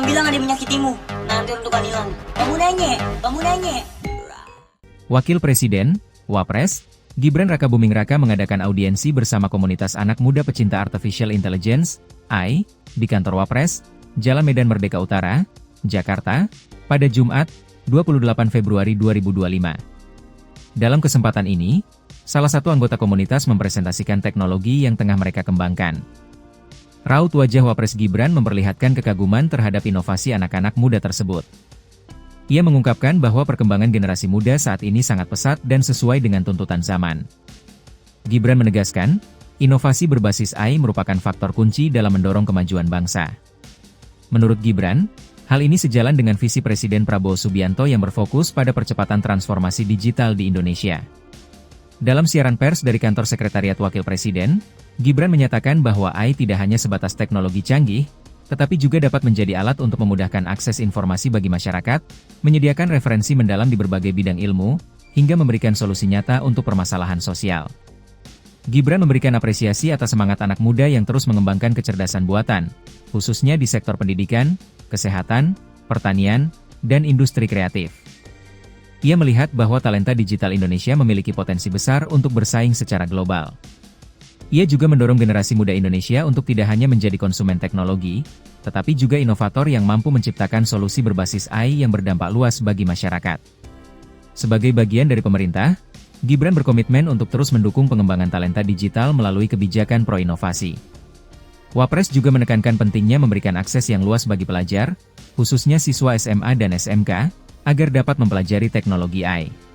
bilang ada yang menyakitimu. Nanti untuk hilang. Kamu nanya. Wakil Presiden, Wapres, Gibran Rakabuming Raka mengadakan audiensi bersama komunitas anak muda pecinta Artificial Intelligence, AI, di kantor Wapres, Jalan Medan Merdeka Utara, Jakarta, pada Jumat, 28 Februari 2025. Dalam kesempatan ini, salah satu anggota komunitas mempresentasikan teknologi yang tengah mereka kembangkan. Raut wajah Wapres Gibran memperlihatkan kekaguman terhadap inovasi anak-anak muda tersebut. Ia mengungkapkan bahwa perkembangan generasi muda saat ini sangat pesat dan sesuai dengan tuntutan zaman. Gibran menegaskan, inovasi berbasis AI merupakan faktor kunci dalam mendorong kemajuan bangsa. Menurut Gibran, hal ini sejalan dengan visi Presiden Prabowo Subianto yang berfokus pada percepatan transformasi digital di Indonesia. Dalam siaran pers dari kantor Sekretariat Wakil Presiden, Gibran menyatakan bahwa AI tidak hanya sebatas teknologi canggih, tetapi juga dapat menjadi alat untuk memudahkan akses informasi bagi masyarakat, menyediakan referensi mendalam di berbagai bidang ilmu, hingga memberikan solusi nyata untuk permasalahan sosial. Gibran memberikan apresiasi atas semangat anak muda yang terus mengembangkan kecerdasan buatan, khususnya di sektor pendidikan, kesehatan, pertanian, dan industri kreatif. Ia melihat bahwa talenta digital Indonesia memiliki potensi besar untuk bersaing secara global. Ia juga mendorong generasi muda Indonesia untuk tidak hanya menjadi konsumen teknologi, tetapi juga inovator yang mampu menciptakan solusi berbasis AI yang berdampak luas bagi masyarakat. Sebagai bagian dari pemerintah, Gibran berkomitmen untuk terus mendukung pengembangan talenta digital melalui kebijakan pro-inovasi. Wapres juga menekankan pentingnya memberikan akses yang luas bagi pelajar, khususnya siswa SMA dan SMK, agar dapat mempelajari teknologi AI.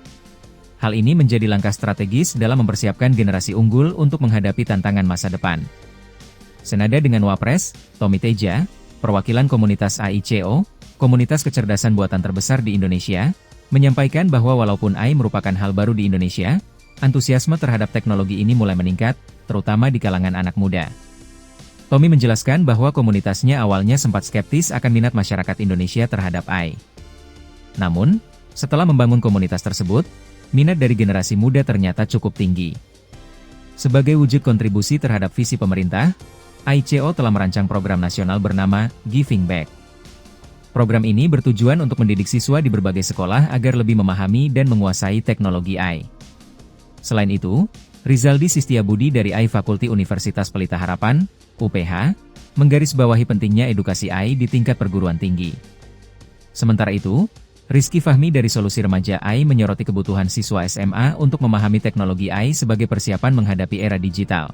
Hal ini menjadi langkah strategis dalam mempersiapkan generasi unggul untuk menghadapi tantangan masa depan. Senada dengan Wapres, Tommy Teja, perwakilan komunitas AICO, komunitas kecerdasan buatan terbesar di Indonesia, menyampaikan bahwa walaupun AI merupakan hal baru di Indonesia, antusiasme terhadap teknologi ini mulai meningkat, terutama di kalangan anak muda. Tommy menjelaskan bahwa komunitasnya awalnya sempat skeptis akan minat masyarakat Indonesia terhadap AI. Namun, setelah membangun komunitas tersebut, minat dari generasi muda ternyata cukup tinggi. Sebagai wujud kontribusi terhadap visi pemerintah, AICO telah merancang program nasional bernama Giving Back. Program ini bertujuan untuk mendidik siswa di berbagai sekolah agar lebih memahami dan menguasai teknologi AI. Selain itu, Rizaldi Sistiabudi dari AI Fakulti Universitas Pelita Harapan, UPH, menggarisbawahi pentingnya edukasi AI di tingkat perguruan tinggi. Sementara itu, Rizky Fahmi dari Solusi Remaja AI menyoroti kebutuhan siswa SMA untuk memahami teknologi AI sebagai persiapan menghadapi era digital.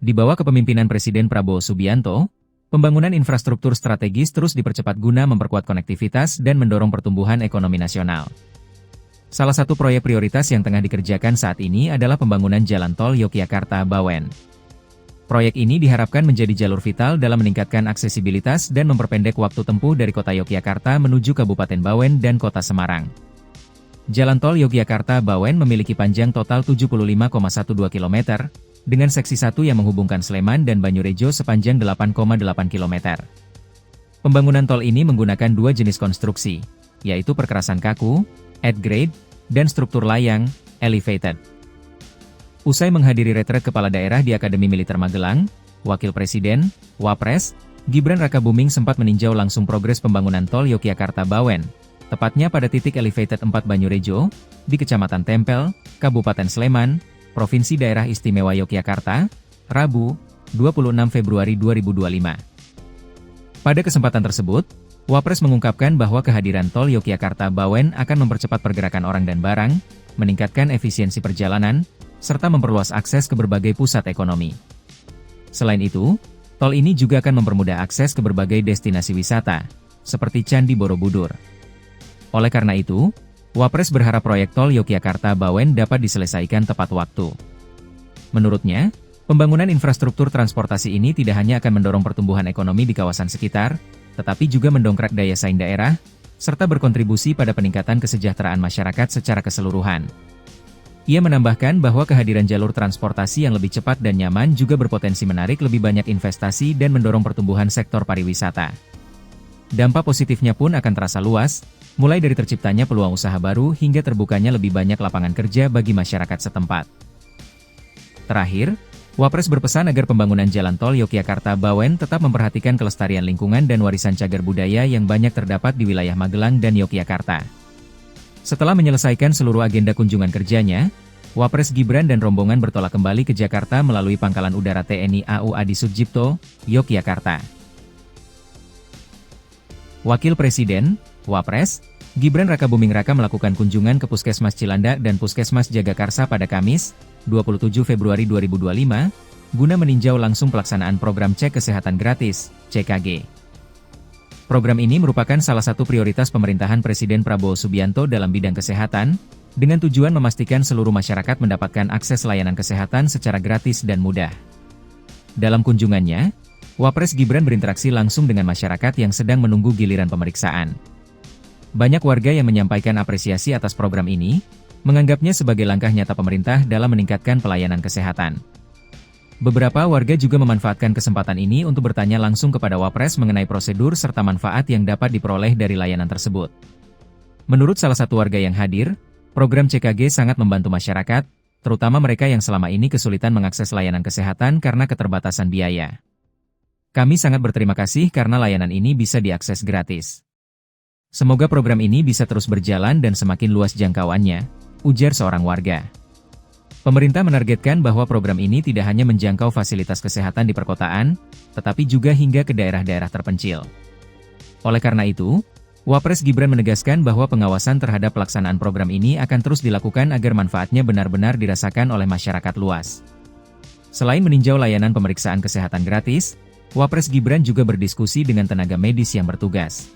Di bawah kepemimpinan Presiden Prabowo Subianto, pembangunan infrastruktur strategis terus dipercepat guna memperkuat konektivitas dan mendorong pertumbuhan ekonomi nasional. Salah satu proyek prioritas yang tengah dikerjakan saat ini adalah pembangunan Jalan Tol Yogyakarta-Bawen. Proyek ini diharapkan menjadi jalur vital dalam meningkatkan aksesibilitas dan memperpendek waktu tempuh dari kota Yogyakarta menuju Kabupaten Bawen dan kota Semarang. Jalan Tol Yogyakarta-Bawen memiliki panjang total 75,12 km, dengan seksi 1 yang menghubungkan Sleman dan Banyurejo sepanjang 8,8 km. Pembangunan tol ini menggunakan dua jenis konstruksi, yaitu perkerasan kaku, at-grade, dan struktur layang, elevated. Usai menghadiri retret kepala daerah di Akademi Militer Magelang, Wakil Presiden, Wapres, Gibran Rakabuming sempat meninjau langsung progres pembangunan tol Yogyakarta-Bawen, tepatnya pada titik elevated 4 Banyurejo, di Kecamatan Tempel, Kabupaten Sleman, Provinsi Daerah Istimewa Yogyakarta, Rabu, 26 Februari 2025. Pada kesempatan tersebut, Wapres mengungkapkan bahwa kehadiran tol Yogyakarta-Bawen akan mempercepat pergerakan orang dan barang, meningkatkan efisiensi perjalanan, serta memperluas akses ke berbagai pusat ekonomi. Selain itu, tol ini juga akan mempermudah akses ke berbagai destinasi wisata, seperti Candi Borobudur. Oleh karena itu, Wapres berharap proyek tol Yogyakarta-Bawen dapat diselesaikan tepat waktu. Menurutnya, pembangunan infrastruktur transportasi ini tidak hanya akan mendorong pertumbuhan ekonomi di kawasan sekitar, tetapi juga mendongkrak daya saing daerah, serta berkontribusi pada peningkatan kesejahteraan masyarakat secara keseluruhan. Ia menambahkan bahwa kehadiran jalur transportasi yang lebih cepat dan nyaman juga berpotensi menarik lebih banyak investasi dan mendorong pertumbuhan sektor pariwisata. Dampak positifnya pun akan terasa luas, mulai dari terciptanya peluang usaha baru hingga terbukanya lebih banyak lapangan kerja bagi masyarakat setempat. Terakhir, Wapres berpesan agar pembangunan jalan tol Yogyakarta-Bawen tetap memperhatikan kelestarian lingkungan dan warisan cagar budaya yang banyak terdapat di wilayah Magelang dan Yogyakarta. Setelah menyelesaikan seluruh agenda kunjungan kerjanya, Wapres Gibran dan rombongan bertolak kembali ke Jakarta melalui Pangkalan Udara TNI AU Adi Sucipto, Yogyakarta. Wakil Presiden, Wapres, Gibran Rakabuming Raka melakukan kunjungan ke Puskesmas Cilandak dan Puskesmas Jagakarsa pada Kamis, 27 Februari 2025, guna meninjau langsung pelaksanaan program cek kesehatan gratis, CKG. Program ini merupakan salah satu prioritas pemerintahan Presiden Prabowo Subianto dalam bidang kesehatan, dengan tujuan memastikan seluruh masyarakat mendapatkan akses layanan kesehatan secara gratis dan mudah. Dalam kunjungannya, Wapres Gibran berinteraksi langsung dengan masyarakat yang sedang menunggu giliran pemeriksaan. Banyak warga yang menyampaikan apresiasi atas program ini, menganggapnya sebagai langkah nyata pemerintah dalam meningkatkan pelayanan kesehatan. Beberapa warga juga memanfaatkan kesempatan ini untuk bertanya langsung kepada Wapres mengenai prosedur serta manfaat yang dapat diperoleh dari layanan tersebut. Menurut salah satu warga yang hadir, program CKG sangat membantu masyarakat, terutama mereka yang selama ini kesulitan mengakses layanan kesehatan karena keterbatasan biaya. Kami sangat berterima kasih karena layanan ini bisa diakses gratis. Semoga program ini bisa terus berjalan dan semakin luas jangkauannya, ujar seorang warga. Pemerintah menargetkan bahwa program ini tidak hanya menjangkau fasilitas kesehatan di perkotaan, tetapi juga hingga ke daerah-daerah terpencil. Oleh karena itu, Wapres Gibran menegaskan bahwa pengawasan terhadap pelaksanaan program ini akan terus dilakukan agar manfaatnya benar-benar dirasakan oleh masyarakat luas. Selain meninjau layanan pemeriksaan kesehatan gratis, Wapres Gibran juga berdiskusi dengan tenaga medis yang bertugas.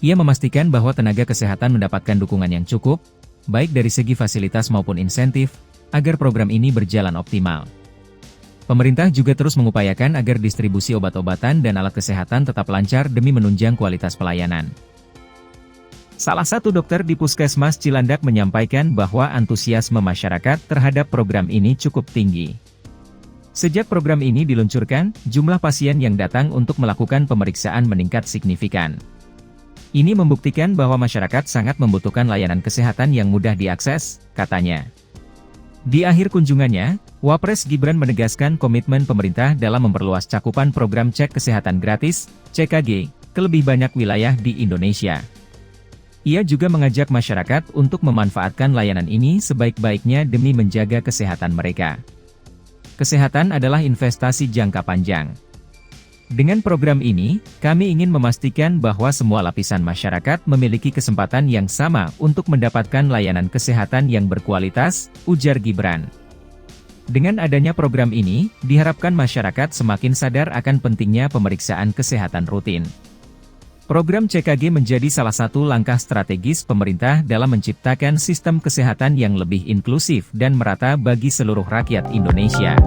Ia memastikan bahwa tenaga kesehatan mendapatkan dukungan yang cukup, baik dari segi fasilitas maupun insentif, agar program ini berjalan optimal. Pemerintah juga terus mengupayakan agar distribusi obat-obatan dan alat kesehatan tetap lancar demi menunjang kualitas pelayanan. Salah satu dokter di Puskesmas Cilandak menyampaikan bahwa antusiasme masyarakat terhadap program ini cukup tinggi. Sejak program ini diluncurkan, jumlah pasien yang datang untuk melakukan pemeriksaan meningkat signifikan. Ini membuktikan bahwa masyarakat sangat membutuhkan layanan kesehatan yang mudah diakses, katanya. Di akhir kunjungannya, Wapres Gibran menegaskan komitmen pemerintah dalam memperluas cakupan program cek kesehatan gratis, CKG, ke lebih banyak wilayah di Indonesia. Ia juga mengajak masyarakat untuk memanfaatkan layanan ini sebaik-baiknya demi menjaga kesehatan mereka. Kesehatan adalah investasi jangka panjang. Dengan program ini, kami ingin memastikan bahwa semua lapisan masyarakat memiliki kesempatan yang sama untuk mendapatkan layanan kesehatan yang berkualitas, ujar Gibran. Dengan adanya program ini, diharapkan masyarakat semakin sadar akan pentingnya pemeriksaan kesehatan rutin. Program CKG menjadi salah satu langkah strategis pemerintah dalam menciptakan sistem kesehatan yang lebih inklusif dan merata bagi seluruh rakyat Indonesia.